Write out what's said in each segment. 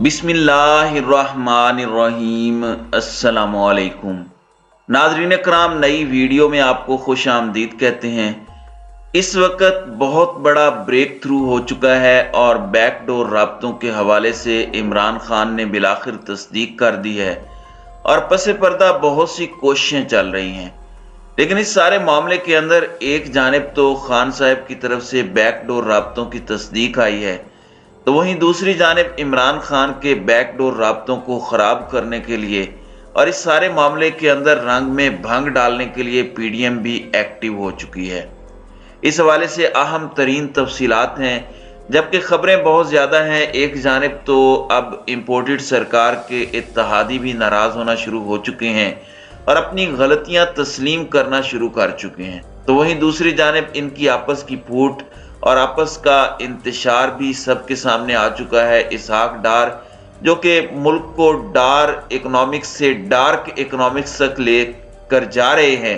بسم اللہ الرحمن الرحیم۔ السلام علیکم ناظرین کرام، نئی ویڈیو میں آپ کو خوش آمدید کہتے ہیں۔ اس وقت بہت بڑا بریک تھرو ہو چکا ہے اور بیک ڈور رابطوں کے حوالے سے عمران خان نے بالآخر تصدیق کر دی ہے اور پس پردہ بہت سی کوششیں چل رہی ہیں، لیکن اس سارے معاملے کے اندر ایک جانب تو خان صاحب کی طرف سے بیک ڈور رابطوں کی تصدیق آئی ہے، تو وہیں دوسری جانب عمران خان کے بیک ڈور رابطوں کو خراب کرنے کے لیے اور اس سارے معاملے کے اندر رنگ میں بھنگ ڈالنے کے لیے پی ڈی ایم بھی ایکٹیو ہو چکی ہے۔ اس حوالے سے اہم ترین تفصیلات ہیں، جبکہ خبریں بہت زیادہ ہیں۔ ایک جانب تو اب امپورٹڈ سرکار کے اتحادی بھی ناراض ہونا شروع ہو چکے ہیں اور اپنی غلطیاں تسلیم کرنا شروع کر چکے ہیں، تو وہیں دوسری جانب ان کی آپس کی پھوٹ اور آپس کا انتشار بھی سب کے سامنے آ چکا ہے۔ اسحاق ڈار جو کہ ملک کو اکنامکس سے ڈارک اکنامکس تک لے کر جا رہے ہیں،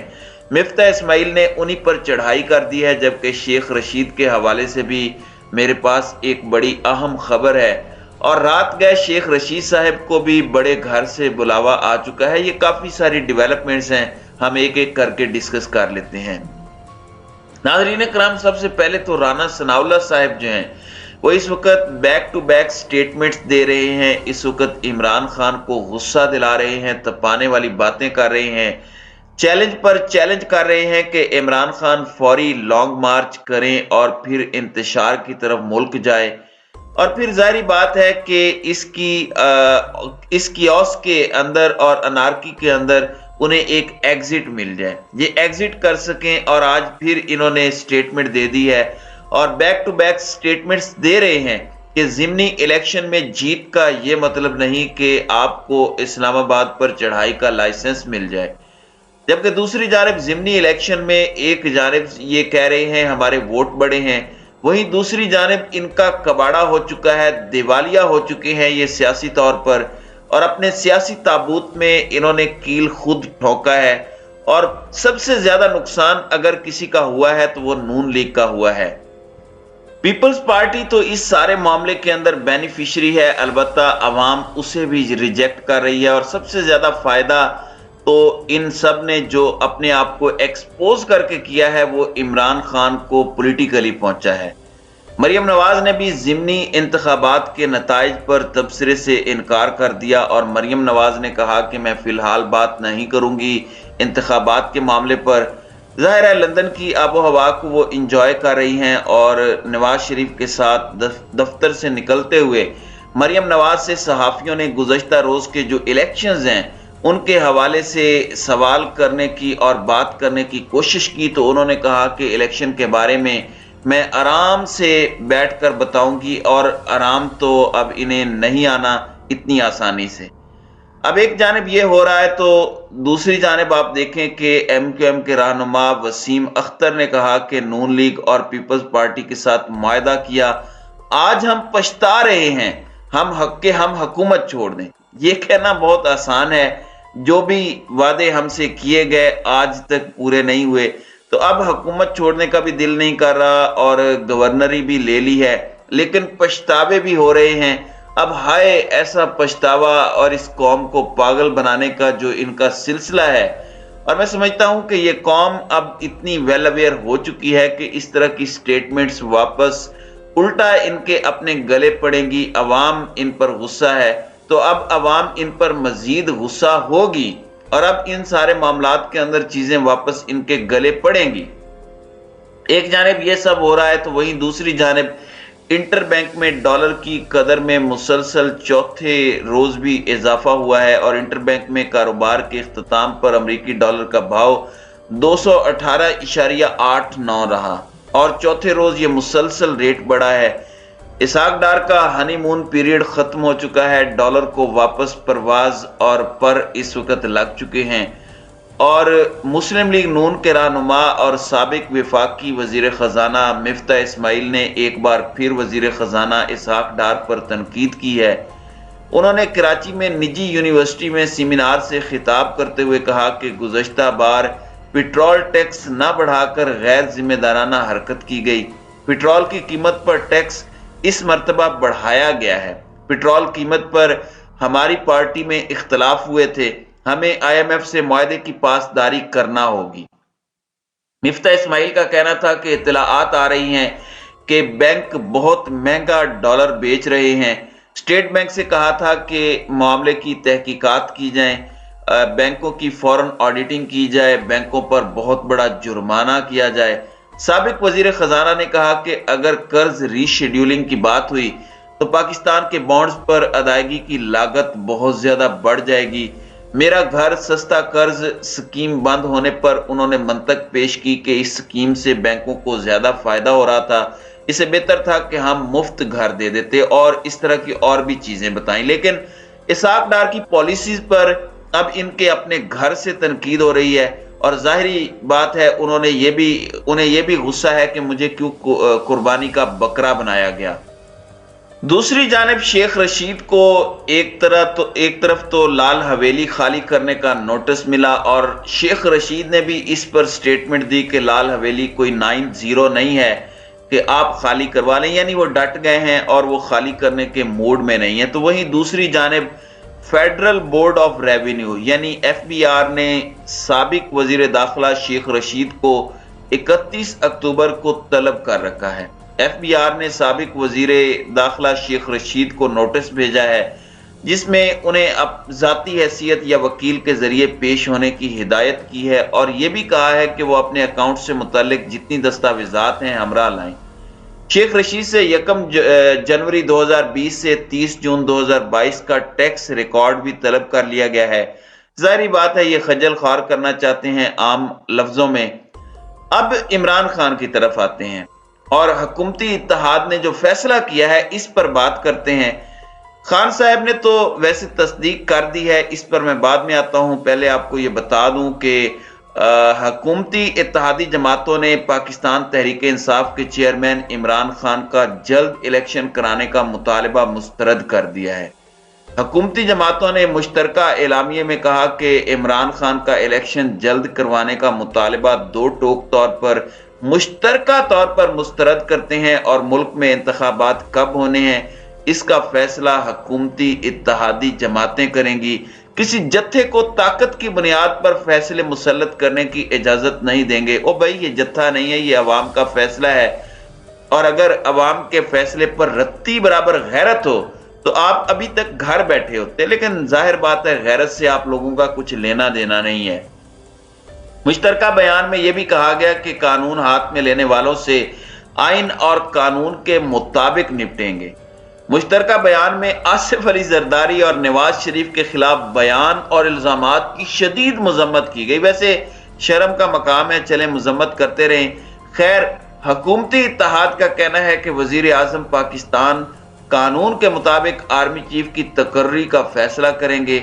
مفتاح اسماعیل نے انہی پر چڑھائی کر دی ہے، جبکہ شیخ رشید کے حوالے سے بھی میرے پاس ایک بڑی اہم خبر ہے، اور رات گئے شیخ رشید صاحب کو بھی بڑے گھر سے بلاوا آ چکا ہے۔ یہ کافی ساری ڈیولپمنٹس ہیں، ہم ایک ایک کر کے ڈسکس کر لیتے ہیں۔ ناظرین کرام، سب سے پہلے تو رانا ثناءاللہ صاحب جو ہیں وہ اس وقت بیک ٹو بیک سٹیٹمنٹس دے رہے ہیں، اس وقت عمران خان کو غصہ دلا رہے ہیں، تپانے والی باتیں کر رہے ہیں، چیلنج پر چیلنج کر رہے ہیں کہ عمران خان فوری لانگ مارچ کریں اور پھر انتشار کی طرف ملک جائے، اور پھر ظاہری بات ہے کہ اس کیوس کے اندر اور انارکی کے اندر انہیں ایک ایگزٹ مل جائے، یہ ایگزٹ کر سکیں، اور آج پھر انہوں نے سٹیٹمنٹ دے دی ہے اور بیک ٹو بیک سٹیٹمنٹس دے رہے ہیں کہ ضمنی الیکشن میں جیت کا یہ مطلب نہیں کہ آپ کو اسلام آباد پر چڑھائی کا لائسنس مل جائے، جبکہ دوسری جانب ضمنی الیکشن میں ایک جانب یہ کہہ رہے ہیں ہمارے ووٹ بڑے ہیں، وہیں دوسری جانب ان کا کباڑا ہو چکا ہے، دیوالیہ ہو چکے ہیں یہ سیاسی طور پر، اور اپنے سیاسی تابوت میں انہوں نے کیل خود ٹھوکا ہے، اور سب سے زیادہ نقصان اگر کسی کا ہوا ہے تو وہ نون لیگ کا ہوا ہے۔ پیپلز پارٹی تو اس سارے معاملے کے اندر بینیفیشری ہے، البتہ عوام اسے بھی ریجیکٹ کر رہی ہے، اور سب سے زیادہ فائدہ تو ان سب نے جو اپنے آپ کو ایکسپوز کر کے کیا ہے وہ عمران خان کو پولیٹیکلی پہنچا ہے۔ مریم نواز نے بھی ضمنی انتخابات کے نتائج پر تبصرے سے انکار کر دیا، اور مریم نواز نے کہا کہ میں فی الحال بات نہیں کروں گی انتخابات کے معاملے پر۔ ظاہر ہے لندن کی آب و ہوا کو وہ انجوائے کر رہی ہیں، اور نواز شریف کے ساتھ دفتر سے نکلتے ہوئے مریم نواز سے صحافیوں نے گزشتہ روز کے جو الیکشنز ہیں ان کے حوالے سے سوال کرنے کی اور بات کرنے کی کوشش کی، تو انہوں نے کہا کہ الیکشن کے بارے میں آرام سے بیٹھ کر بتاؤں گی، اور آرام تو اب انہیں نہیں آنا اتنی آسانی سے۔ اب ایک جانب یہ ہو رہا ہے تو دوسری جانب آپ دیکھیں کہ ایم کیو ایم کے رہنما وسیم اختر نے کہا کہ نون لیگ اور پیپلز پارٹی کے ساتھ معاہدہ کیا، آج ہم پچھتا رہے ہیں، ہم حکومت چھوڑ دیں۔ یہ کہنا بہت آسان ہے، جو بھی وعدے ہم سے کیے گئے آج تک پورے نہیں ہوئے، تو اب حکومت چھوڑنے کا بھی دل نہیں کر رہا اور گورنری بھی لے لی ہے، لیکن پچھتاوے بھی ہو رہے ہیں۔ اب ہائے ایسا پچھتاوا اور اس قوم کو پاگل بنانے کا جو ان کا سلسلہ ہے، اور میں سمجھتا ہوں کہ یہ قوم اب اتنی ویل اویئر ہو چکی ہے کہ اس طرح کی سٹیٹمنٹس واپس الٹا ان کے اپنے گلے پڑیں گی۔ عوام ان پر غصہ ہے، تو اب عوام ان پر مزید غصہ ہوگی، اور اب ان سارے معاملات کے اندر چیزیں واپس ان کے گلے پڑیں گی۔ ایک جانب یہ سب ہو رہا ہے تو وہیں دوسری جانب انٹر بینک میں ڈالر کی قدر میں مسلسل چوتھے روز بھی اضافہ ہوا ہے، اور انٹر بینک میں کاروبار کے اختتام پر امریکی ڈالر کا بھاؤ 218.89 رہا، اور چوتھے روز یہ مسلسل ریٹ بڑھا ہے۔ اسحاق ڈار کا ہنی مون پیریڈ ختم ہو چکا ہے، ڈالر کو واپس پرواز اور پر اس وقت لگ چکے ہیں، اور مسلم لیگ نون کے رہنما اور سابق وفاقی وزیر خزانہ مفتاح اسماعیل نے ایک بار پھر وزیر خزانہ اسحاق ڈار پر تنقید کی ہے۔ انہوں نے کراچی میں نجی یونیورسٹی میں سیمینار سے خطاب کرتے ہوئے کہا کہ گزشتہ بار پٹرول ٹیکس نہ بڑھا کر غیر ذمہ دارانہ حرکت کی گئی، پٹرول کی قیمت پر ٹیکس اس مرتبہ بڑھایا گیا ہے۔ पेट्रोल कीमत पर हमारी पार्टी में इख्तलाफ हुए थे, हमें IMF से मुआहदे की पासदारी करना होगी। मिफ्ता इस्माइल का कहना था कि इत्तलाआत आ रही हैं कि बैंक बहुत महंगा डॉलर बेच रहे हैं। स्टेट बैंक से कहा था कि मामले की तहकीकात की जाए, बैंकों की फौरन ऑडिटिंग की जाए, बैंकों पर बहुत बड़ा जुर्माना किया जाए। साबिक वजीर खजाना ने कहा कि अगर कर्ज रीशेड्यूलिंग की बात हुई तो पाकिस्तान के बॉन्ड्स पर अदायगी की लागत बहुत ज्यादा बढ़ जाएगी। मेरा घर सस्ता कर्ज स्कीम बंद होने पर उन्होंने मंतक पेश की कि इस स्कीम से बैंकों को ज्यादा फायदा हो रहा था, इससे बेहतर था कि हम मुफ्त घर दे देते, और इस तरह की और भी चीजें बताई। लेकिन इसहाक डार की पॉलिसीज पर अब इनके अपने घर से तनकीद हो रही है, और जाहिरी बात है उन्हें ये भी गुस्सा है कि मुझे क्यों कुर्बानी का बकरा बनाया गया। दूसरी जानिब शेख रशीद को एक तरफ तो लाल हवेली खाली करने का नोटिस मिला, और शेख रशीद ने भी इस पर स्टेटमेंट दी कि लाल हवेली कोई 9-0 नहीं है कि आप खाली करवा लें, यानी वो डट गए हैं और वो खाली करने के मूड में नहीं है। तो वहीं दूसरी जानिब फेडरल बोर्ड ऑफ रेवेन्यू यानी FBR ने साबिक वजीर दाखिला शेख रशीद को 31 अक्टूबर को तलब कर रखा है। FBR ने साबिक वजीर दाखिला शेख रशीद को नोटिस भेजा है, जिसमें उन्हें ज़ाती हैसियत या वकील के जरिए पेश होने की हिदायत की है, और यह भी कहा है कि वो अपने अकाउंट से मुतल्लिक जितनी दस्तावेजात हैं हमरा लाएं। शेख रशीद से 1 जनवरी 2020 से 30 जून 2022 का टैक्स रिकॉर्ड भी तलब कर लिया गया है। जाहिर बात है ये खजल ख्वार करना चाहते हैं आम लफ्जों में। अब इमरान खान की तरफ आते हैं और हुकूमती इत्तेहाद ने जो फैसला किया है इस पर बात करते हैं। खान साहब ने तो वैसे तस्दीक कर दी है, इस पर मैं बाद में आता हूं। पहले आपको ये बता दूं कि हुकूमती इत्तेहादी जमातों ने पाकिस्तान तहरीक इंसाफ के चेयरमैन इमरान खान का जल्द इलेक्शन कराने का मुतालबा मुस्तरद कर दिया है। हुकूमती जमातों ने मुश्तरका एलामिये में कहा कि इमरान खान का इलेक्शन जल्द करवाने का मुतालबा दो टोक तौर पर मुश्तरका तौर पर मुस्तरद करते हैं, और मुल्क में इंतखाबात कब होने हैं इसका फैसला हुकूमती इत्तेहादी जमातें करेंगी। किसी जत्थे को ताकत की बुनियाद पर फैसले मुसल्लत करने की इजाजत नहीं देंगे। ओ भाई, ये जत्था नहीं है, ये अवाम का फैसला है, और अगर अवाम के फैसले पर रत्ती बराबर गैरत हो तो आप अभी तक घर बैठे होते। लेकिन जाहिर बात है गैरत से आप लोगों का कुछ लेना देना नहीं है। मुश्तरका बयान में यह भी कहा गया कि कानून हाथ में लेने वालों से आइन और कानून के मुताबिक निपटेंगे। मुश्तरका बयान में आसिफ अली जरदारी और नवाज शरीफ के खिलाफ बयान और इल्जामात की शदीद मजम्मत की गई। वैसे शर्म का मकाम है, चले मजम्मत करते रहें। खैर, हुकूमती इत्तेहाद का कहना है कि वजीर आजम पाकिस्तान कानून के मुताबिक आर्मी चीफ की तकर्री का फैसला करेंगे।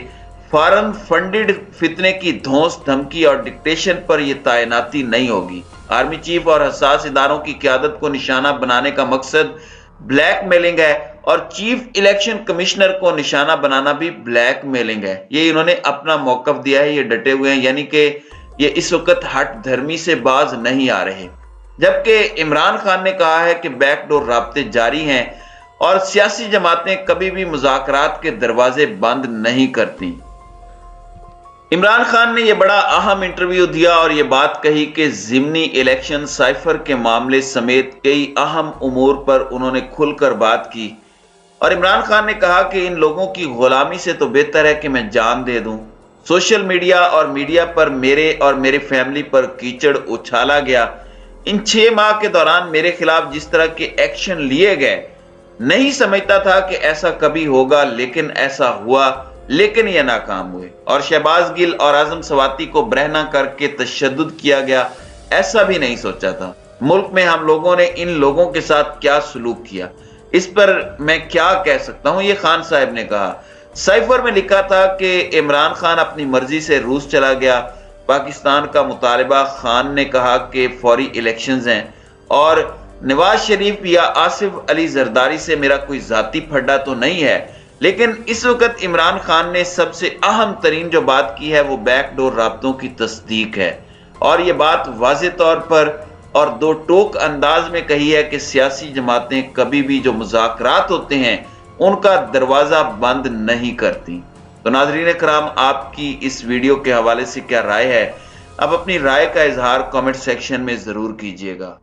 फॉरेन फंडेड फितने की धौंस धमकी और डिक्टेशन पर यह तैनाती नहीं होगी। आर्मी चीफ और हसास इदारों की क़यादत को निशाना बनाने का मकसद ब्लैक मेलिंग है, और चीफ इलेक्शन कमिश्नर को निशाना बनाना भी ब्लैक मेलिंग है। ये इन्होंने अपना मौकफ दिया है, ये डटे हुए हैं, यानी कि ये इस वक्त हट धर्मी से बाज नहीं आ रहे। जबकि इमरान खान ने कहा है कि बैकडोर राब्ते जारी हैं और सियासी जमातें कभी भी मुज़ाकरात के दरवाजे बंद नहीं करती। इमरान खान ने यह बड़ा अहम इंटरव्यू दिया और यह बात कही कि ज़िमनी इलेक्शन साइफर के मामले समेत कई अहम उमूर पर उन्होंने खुलकर बात की, और इमरान खान ने कहा कि इन लोगों की गुलामी से तो बेहतर है कि मैं जान दे दूं। सोशल मीडिया और मीडिया पर मेरे और मेरी फैमिली पर कीचड़ उछाला गया। इन 6 माह के दौरान मेरे खिलाफ जिस तरह के एक्शन लिए गए, नहीं समझता था कि ऐसा कभी होगा, लेकिन ऐसा हुआ, लेकिन यह नाकाम हुए। और शहबाज गिल और आजम सवाती को बरहना करके तशद्दुद किया गया, ऐसा भी नहीं सोचा था। मुल्क में हम लोगों ने इन लोगों के साथ क्या सलूक किया, इस पर मैं क्या कह सकता हूं, ये खान साहब ने कहा। साइफर में लिखा था कि इमरान खान अपनी मर्जी से रूस चला गया। पाकिस्तान का मुतालबा, खान ने कहा कि फौरी इलेक्शंस हैं, और नवाज शरीफ या आसिफ अली जरदारी से मेरा कोई जाती फड्डा तो नहीं है। लेकिन इस वक्त इमरान खान ने सबसे अहम तरीन जो बात की है वो बैकडोर राब्तों की तस्दीक है, और ये बात वाज़े तौर पर और दो टोक अंदाज में कही है कि सियासी जमातें कभी भी जो मुज़ाकरात होते हैं उनका दरवाजा बंद नहीं करती। तो नाज़रीन कराम, आपकी इस वीडियो के हवाले से क्या राय है? आप अपनी राय का इजहार कमेंट सेक्शन में जरूर कीजिएगा।